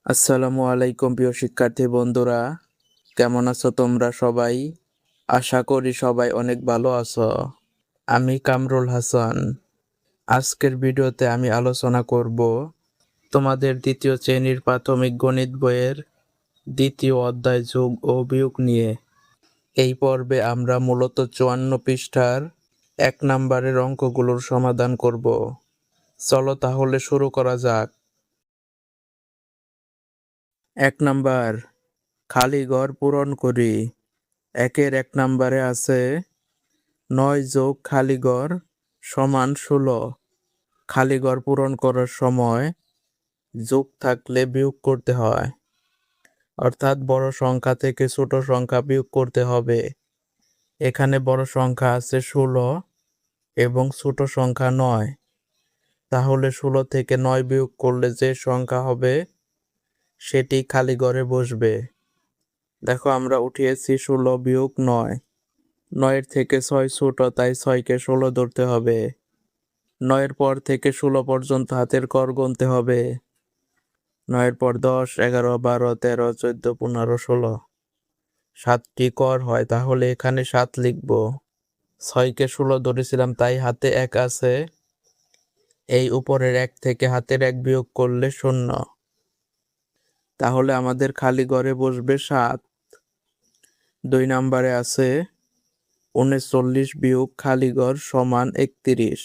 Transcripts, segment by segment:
আসসালামু আলাইকুম প্রিয় শিক্ষার্থী বন্ধুরা, কেমন আছো তোমরা সবাই? আশা করি সবাই অনেক ভালো আছো। আমি কামরুল হাসান। আজকের ভিডিওতে আমি আলোচনা করব তোমাদের দ্বিতীয় শ্রেণীর প্রাথমিক গণিত বইয়ের দ্বিতীয় অধ্যায় যোগ ও বিয়োগ নিয়ে। এই পর্বে আমরা মূলত 54 পৃষ্ঠার 1 নম্বরের অঙ্কগুলোর সমাধান করব। চলো তাহলে শুরু করা যাক। 1 নাম্বার, খালি ঘর পূরণ করি। 1 নম্বরে আছে 9 যোগ খালি ঘর সমান 16। খালি ঘর পূরণ করার সময় যোগ থাকলে বিয়োগ করতে হয়, অর্থাৎ বড় সংখ্যা থেকে ছোট সংখ্যা বিয়োগ করতে হবে। এখানে বড় সংখ্যা আছে 16 এবং ছোট সংখ্যা 9। তাহলে 16 থেকে 9 বিয়োগ করলে যে সংখ্যা হবে সেটি খালি ঘরে বসবে। দেখো, আমরা উঠিয়েছি 16 বিয়োগ 9। 9 থেকে 6 ছোট, তাই 6কে 16 ধরতে হবে। 9 পর থেকে 16 পর্যন্ত হাতের কর গুনতে হবে। 9 পর 10, 11, 12, 13, 14, 15, 16। 7টি কর হয়, তাহলে এখানে 7 লিখব। 6কে 16 ধরেছিলাম, তাই হাতে 1 আছে। এই উপরের 1 থেকে হাতের 1 বিয়োগ করলে 0। তাহলে আমাদের খালি ঘরে বসবে 7। 2 নম্বরে আছে 39 বিয়োগ খালি ঘর সমান 31।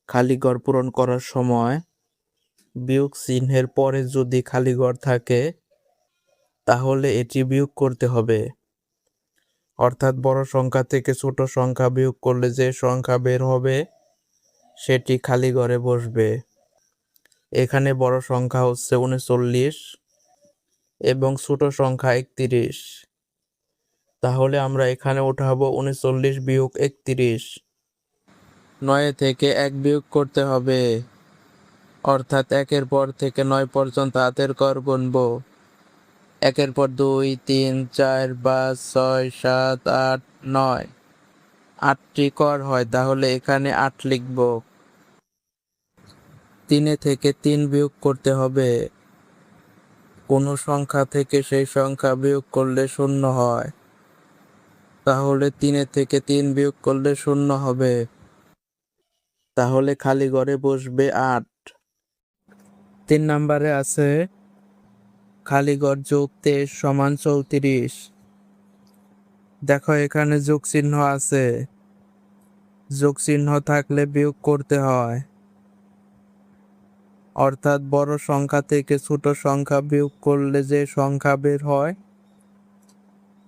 খালি ঘর পূরণ করার সময় বিয়োগ চিহ্নের পরে যদি খালি ঘর থাকে তাহলে এটি বিয়োগ করতে হবে, অর্থাৎ বড় সংখ্যা থেকে ছোট সংখ্যা বিয়োগ করলে যে সংখ্যা বের হবে সেটি খালি ঘরে বসবে। এখানে বড় সংখ্যা হচ্ছে 39 এবং ছোট সংখ্যা 31। তাহলে আমরা এখানে উঠাবো 39 বিয়োগ 31। 9 থেকে 1 বিয়োগ করতে হবে, অর্থাৎ 1-এর পর থেকে 9 পর্যন্ত হাতের কর গুনবো। 1-এর পর 2, 3, 4, 5, 6, 7, 8, 9। 8টি কর হয়, তাহলে এখানে 8 লিখব। 3 থেকে 3 বিয়োগ করতে হবে। কোনো সংখ্যা থেকে সেই সংখ্যা বিয়োগ করলে 0 হয়, তাহলে 3 থেকে 3 বিয়োগ করলে 0 হবে। তাহলে খালি ঘরে বসবে 8। 3 নম্বরে আছে খালি ঘর যোগ 23 সমান 34। দেখো, এখানে যোগ চিহ্ন আছে। যোগ চিহ্ন থাকলে বিয়োগ করতে হয়, অর্থাৎ বড় সংখ্যা থেকে ছোট সংখ্যা বিয়োগ করলে যে সংখ্যা বের হয়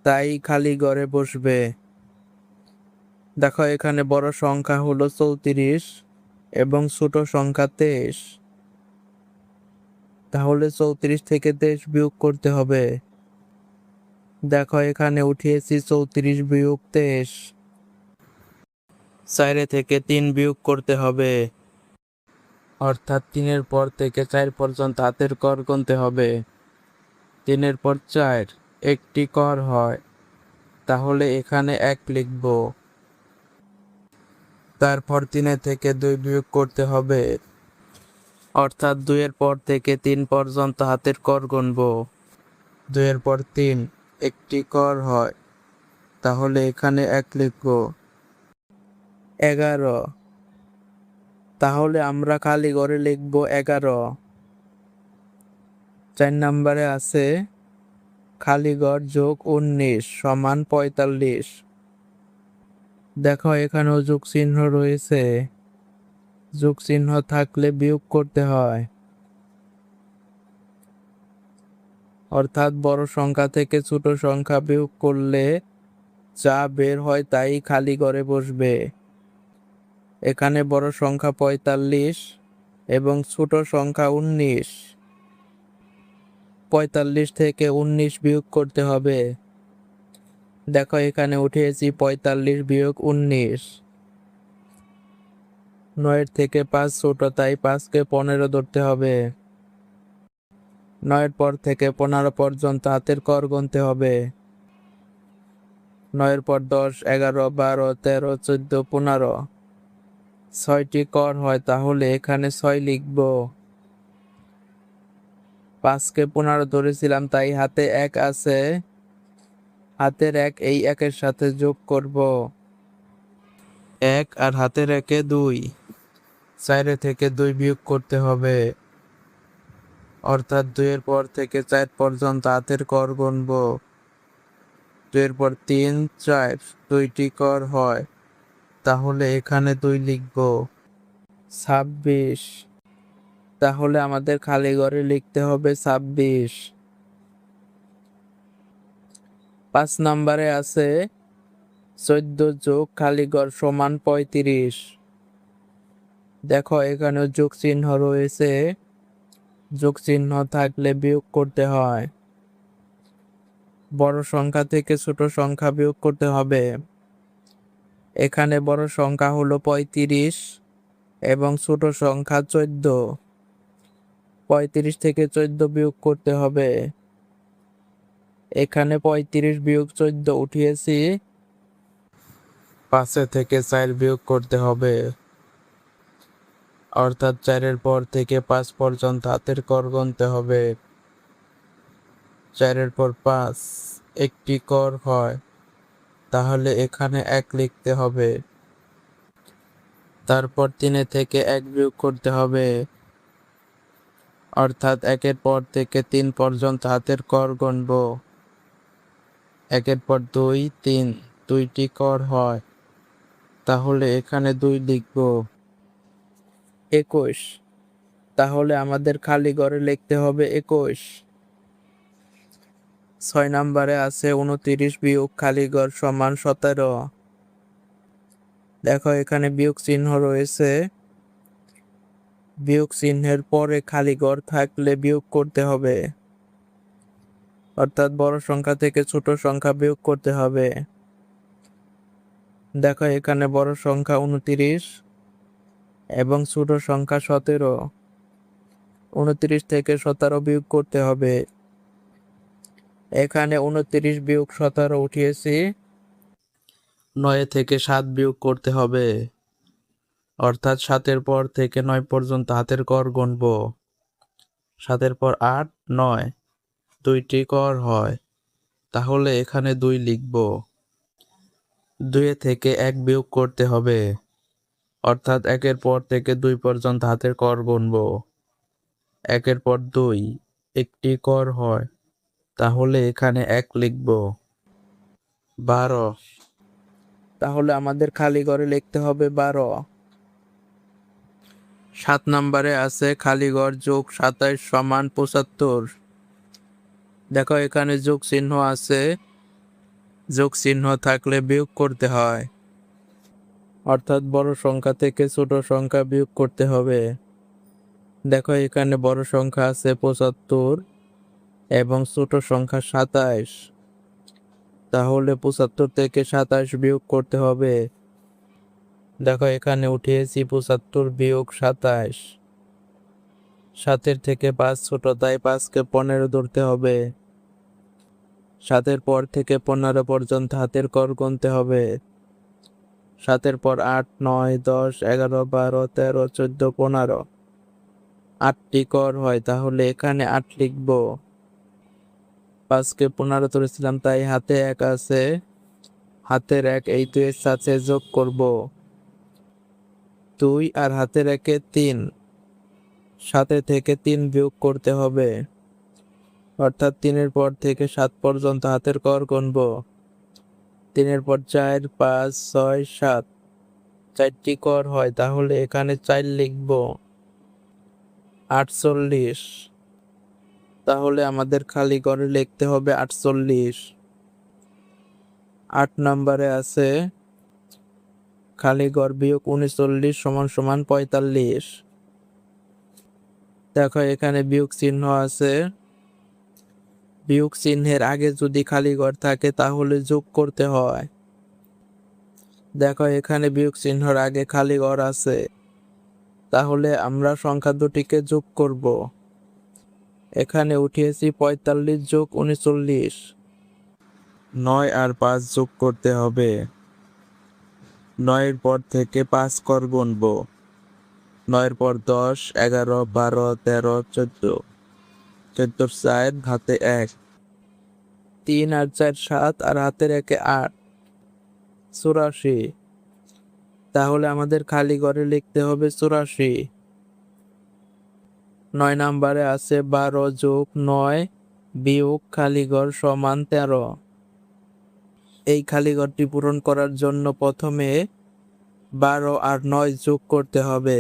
তাই খালি ঘরে বসবে। দেখো, এখানে বড় সংখ্যা হলো 34 এবং ছোট সংখ্যা 23। তাহলে 34 থেকে 23 বিয়োগ করতে হবে। দেখো, এখানে উঠিয়েছি 34 বিয়োগ 23। 4 থেকে 3 বিয়োগ করতে হবে, অর্থাৎ 3-এর পর থেকে 4 পর্যন্ত হাতের কর গুনতে হবে। 3-এর পর 4 একটি কর হয়, তাহলে এখানে 1 লিখব। তারপর 3 থেকে 2 বিয়োগ করতে হবে, অর্থাৎ 2-এর পর থেকে 3 পর্যন্ত হাতের কর গুনব। 2-এর পর 3 একটি কর হয়, তাহলে এখানে 1 লিখব। 11, তাহলে আমরা খালি ঘরে লিখব 11। 4 নম্বরে আছে খালি ঘর যোগ 19 সমান 45। দেখো, এখানেও যোগ চিহ্ন রয়েছে। যোগ চিহ্ন থাকলে বিয়োগ করতে হয়, অর্থাৎ বড় সংখ্যা থেকে ছোট সংখ্যা বিয়োগ করলে যা বের হয় তাই খালি ঘরে বসবে। এখানে বড় সংখ্যা 45 এবং ছোট সংখ্যা 19। 45 থেকে 19 বিয়োগ করতে হবে। দেখো, এখানে উঠিয়েছি 45 বিয়োগ 19। 9 থেকে 5 ছোট, তাই 5কে 15 ধরতে হবে। 9 পর থেকে 15 পর্যন্ত হাতের কর গুনতে হবে। 9 পর 10, 11, 12, 13, 14, 15। 6টি কর হয়, তাহলে এখানে 6 লিখব। 5কে 15 ধরেছিলাম, তাই হাতে 1 আছে। হাতের 1 এই 1-এর সাথে যোগ করব। 1 আর হাতের 1-এ 2। 4 থেকে 2 বিয়োগ করতে হবে, অর্থাৎ 2 এর পর থেকে 4 পর্যন্ত হাতের কর গুনব। 2 এর পর 3, 4, 2টি কর হয়, তাহলে এখানে 2 লিখব। 26। তাহলে আমাদের খালি ঘরে লিখতে হবে 26। 5 নম্বরে আছে 14 যোগ খালি ঘর সমান 35। দেখো এখানে যোগ চিহ্ন রয়েছে, যোগ চিহ্ন থাকলে বিয়োগ করতে হয়। বড় সংখ্যা থেকে ছোট সংখ্যা বিয়োগ করতে হবে। এখানে বড় সংখ্যা হলো 35 এবং ছোট সংখ্যা 14। 35 থেকে 14 বিয়োগ করতে হবে। এখানে 35 বিয়োগ 14 উঠিয়েছি, 5 থেকে 4 বিয়োগ করতে হবে, অর্থাৎ 4 এর পর থেকে 5 পর্যন্ত হাতের কর গুনতে হবে। 4 এর পর 5 একটি কর হয়, তাহলে এখানে 1 লিখতে হবে। তারপর 3 থেকে 1 বিয়োগ করতে হবে, অর্থাৎ 1 এর পর থেকে 3 পর্যন্ত হাতের কর গুনব। 1 এর পর 2, 3 2টি কর হয়, তাহলে এখানে 2 লিখব। 21। তাহলে আমাদের খালি ঘরে লিখতে হবে 21। 6 নম্বরে আছে 29 বিয়োগ খালি ঘর সমান 17। দেখো এখানে বিয়োগ চিহ্ন রয়েছে, বিয়োগ চিহ্নের পরে খালি ঘর থাকলে বিয়োগ করতে হবে, অর্থাৎ বড় সংখ্যা থেকে ছোট সংখ্যা বিয়োগ করতে হবে। দেখো এখানে বড় সংখ্যা 29 এবং ছোট সংখ্যা 17। 29 থেকে 17 বিয়োগ করতে হবে। এখানে 29 বিয়োগ 17 উঠিয়েছি, 9 থেকে 7 বিয়োগ করতে হবে, অর্থাৎ 7 এর পর থেকে 9 পর্যন্ত হাতের কর গুনব। 7 এর পর 8, 9 2টি কর হয়, তাহলে এখানে 2 লিখব। 2 থেকে 1 বিয়োগ করতে হবে, অর্থাৎ 1 এর পর থেকে 2 পর্যন্ত হাতের কর গুনব। 1 এর পর 2 একটি কর হয়, তাহলে এখানে 1 লিখব। 12। তাহলে আমাদের খালি ঘরে লিখতে হবে 12। 7 নম্বরে আছে খালি ঘর যোগ 27 সমান 75। দেখো এখানে যোগ চিহ্ন আছে, যোগ চিহ্ন থাকলে বিয়োগ করতে হয়, অর্থাৎ বড় সংখ্যা থেকে ছোট সংখ্যা বিয়োগ করতে হবে। দেখো এখানে বড় সংখ্যা আছে 75 এবং ছোট সংখ্যা 27, তাহলে 75 থেকে 27 বিয়োগ করতে হবে। দেখো এখানে উঠিয়েছি 75 বিয়োগ 27। 7 থেকে 5 ছোট, তাই 5কে 15 ধরতে হবে। 7 এর পর থেকে 15 পর্যন্ত হাতের কর গুনতে হবে। 7 এর পর 8, 9, 10, 11, 12, 13, 14, 15 8টি কর হয়, তাহলে এখানে 8 লিখব। 5কে 15 ধরেছিলাম, তাই হাতে 1 আছে। হাতের 1 এই 2 এর সাথে যোগ করব। 2 আর হাতের 1-এ 3। 7 থেকে 3 বিয়োগ করতে হবে, অর্থাৎ 3 এর পর থেকে 7 পর্যন্ত হাতের কর গুনব। 3 এর পর 4, 5, 6, 7 4টি কর হয়, তাহলে এখানে 4 লিখব। 48। তাহলে আমাদের খালি ঘরে লিখতে হবে 48। 8 নম্বরে আছে খালি ঘর বিয়োগ 39 সমান সমান 45। দেখো এখানে বিয়োগ চিহ্ন আছে, বিয়োগ চিহ্নের আগে যদি খালি ঘর থাকে তাহলে যোগ করতে হয়। দেখো এখানে বিয়োগ চিহ্নের আগে খালি ঘর আছে, তাহলে আমরা সংখ্যা দুটিকে যোগ করব। এখানে উঠিয়েছি 45 যোগ 39। 9 আর 5 যোগ করতে হবে। 9 এর পর থেকে 5 কর গুনব। 9 এর পর 10, 11, 12, 13, 14 4 4, হাতে 1, 3 আর 4 7 আর হাতের 1 8, 84। তাহলে আমাদের খালি ঘরে লিখতে হবে 84। 9 নম্বরে আছে 12 যোগ 9 বিয়োগ খালি ঘর সমান 13। এই খালি ঘরটি পূরণ করার জন্য প্রথমে 12 আর 9 যোগ করতে হবে।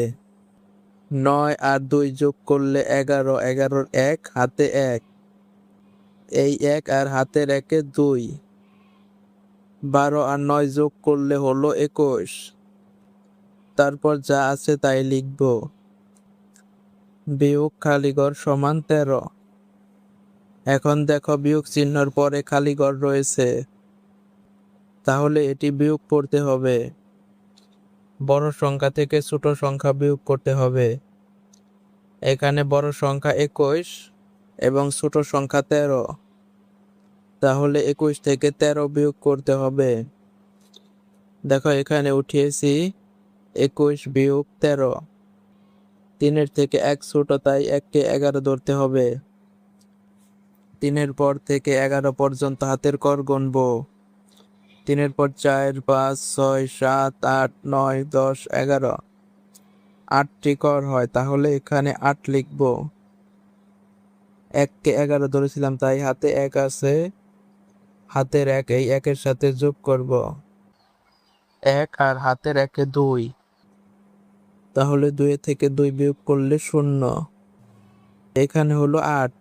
9 আর 2 যোগ করলে 11, 11-র 1, হাতে 1, এই 1 আর হাতের 1 2। 12 আর 9 যোগ করলে হলো 21। তারপর যা আছে তাই লিখব। বিয়োগ খালি ঘর সমান 13। এখন দেখো বিয়োগ চিহ্নর পরে খালি ঘর রয়েছে, তাহলে এটি বিয়োগ করতে হবে। বড় সংখ্যা থেকে ছোট সংখ্যা বিয়োগ করতে হবে। এখানে বড় সংখ্যা 21 এবং ছোট সংখ্যা 13, তাহলে 21 থেকে 13 বিয়োগ করতে হবে। দেখো এখানে উঠিয়েছি 21 বিয়োগ 13। 3-এর থেকে 1 ছোট, তাই 1কে 11 ধরতে হবে। 3-এর পর থেকে 11 পর্যন্ত হাতের কর গুনব। 3-এর পর 4, 5, 6, 7, 8, 9, 10, 11, 8টি কর হয়, তাহলে এখানে 8 লিখব। 1কে 11 ধরেছিলাম, তাই হাতে 1 আছে, হাতের 1 এই 1-এর সাথে যোগ করব। 1 আর হাতের 1 2, তাহলে 2 থেকে 2 বিয়োগ করলে 0। এখানে হলো 8,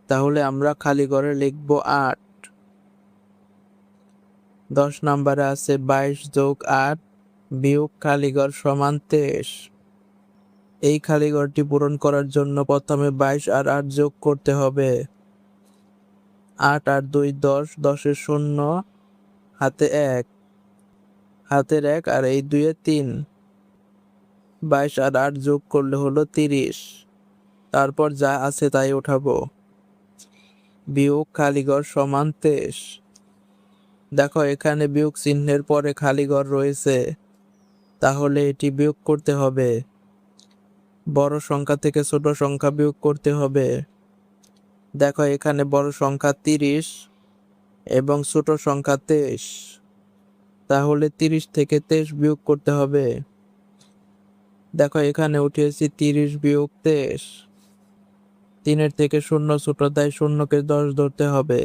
তাহলে আমরা খালি ঘরে লিখব 8। 10 নম্বরে আছে 22 যোগ 8 বিয়োগ খালি ঘর সমান 23। এই খালি ঘরটি পূরণ করার জন্য প্রথমে 22 আর 8 যোগ করতে হবে। 8 আর 2 10, 10-এ 0, হাতে 1, হাতের 1 আর এই 2-এ 3। 22 আর 8 যোগ করলে হলো 30। তারপর যা আছে তাই উঠাবো। বিয়োগ খালি ঘর সমান 23। দেখো এখানে বিয়োগ চিহ্নের পরে খালি ঘর রয়েছে, তাহলে এটি বিয়োগ করতে হবে। বড় সংখ্যা থেকে ছোট সংখ্যা বিয়োগ করতে হবে। দেখো এখানে বড় সংখ্যা 30 এবং ছোট সংখ্যা 23, তাহলে 30 থেকে 23 বিয়োগ করতে হবে। দেখো এখানে উঠিয়েছি 30 বিয়োগ 23। 3-এর থেকে 0 ছোট, তাই 0কে 10 ধরতে হবে।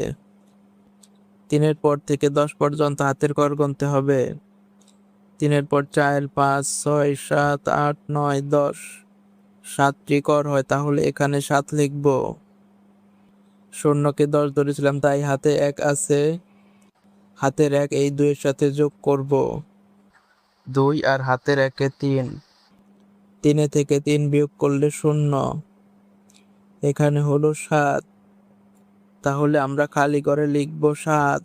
3-এর পর থেকে 10 পর্যন্ত হাতের কর গুনতে হবে। 3-এর পর 4, 5, 6, 7, 8, 9, 10, 7টি কর হয়, তাহলে এখানে 7 লিখব। 0কে 10 ধরেছিলাম, তাই হাতে 1 আছে, হাতের 1 এই 2-এর সাথে যোগ করব। 2 আর হাতের 1 3। 3 থেকে 3 বিয়োগ করলে 0। এখানে হলো 7, তাহলে আমরা খালি ঘরে লিখব 7।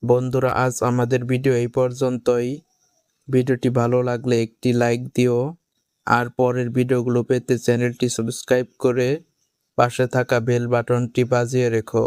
বন্ধুরা, আজ আমাদের ভিডিও এই পর্যন্তই। ভিডিওটি ভালো লাগলে একটি লাইক দিও, আর পরের ভিডিওগুলো পেতে চ্যানেলটি সাবস্ক্রাইব করে পাশে থাকা বেল বাটনটি বাজিয়ে রেখো।